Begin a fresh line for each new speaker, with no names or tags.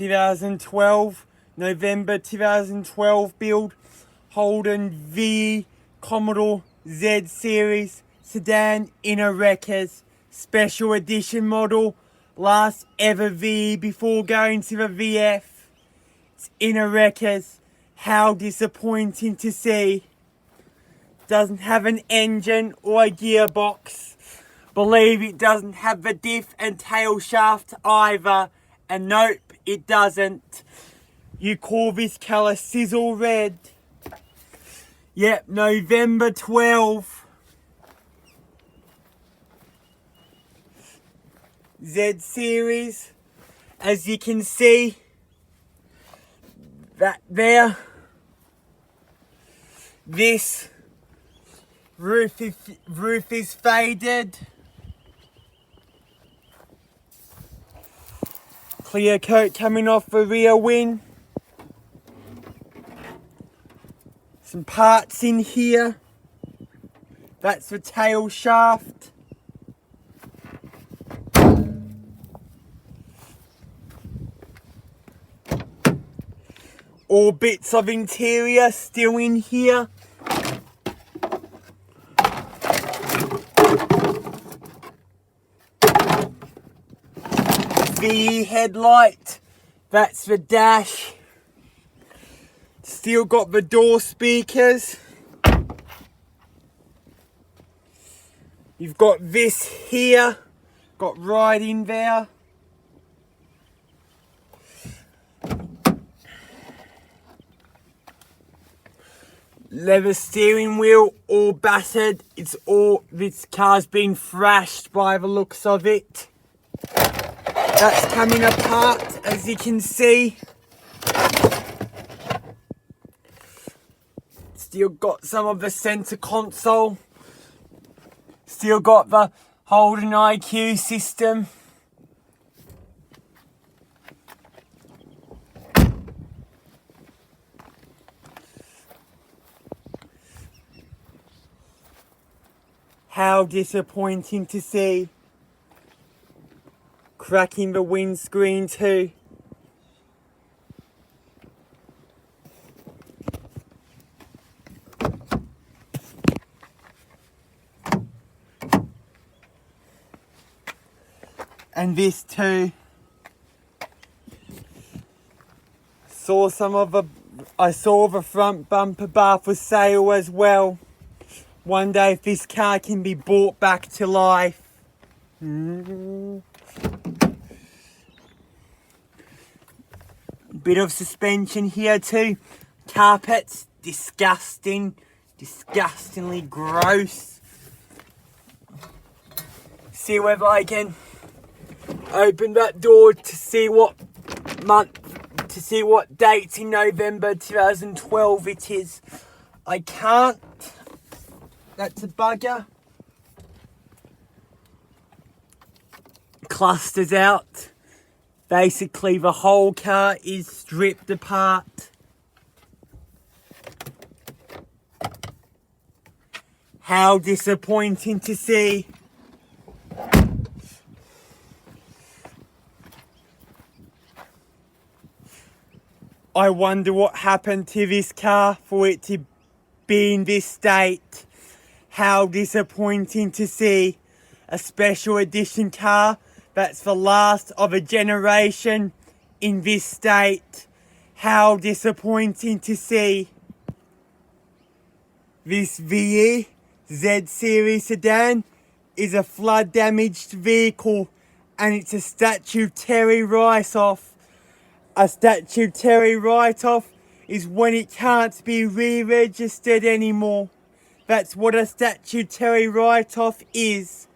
2012, November 2012 build, Holden VE Commodore Z-Series sedan inner wreckers, special edition model, last ever VE before going to the VF. It's inner wreckers, how disappointing to see. Doesn't have an engine or a gearbox. Believe it doesn't have the diff and tail shaft either. And nope, it doesn't. You call this colour sizzle red. Yep, November 12. Z-Series. As you can see, that there. This roof is faded. Clear coat coming off the rear wing. Some parts in here. That's the tail shaft. All bits of interior still in here. VE headlight, that's the dash. Still got the door speakers. You've got this here, got right in there. Leather steering wheel, all battered. This car's been thrashed by the looks of it. That's coming apart, as you can see. Still got some of the center console. Still got the Holden IQ system. How disappointing to see. Cracking the windscreen too. And this too. I saw the front bumper bar for sale as well. Wonder if this car can be brought back to life. Bit of suspension here too. Carpets, disgusting. Disgustingly gross. See whether I can open that door to see what dates in November 2012 it is. I can't. That's a bugger. Clusters out. Basically, the whole car is stripped apart. How disappointing to see. I wonder what happened to this car for it to be in this state. How disappointing to see. A special edition car that's the last of a generation in this state. How disappointing to see. This VE Z-Series sedan is a flood damaged vehicle and it's a statutory write-off. A statutory write-off is when it can't be re-registered anymore. That's what a statutory write-off is.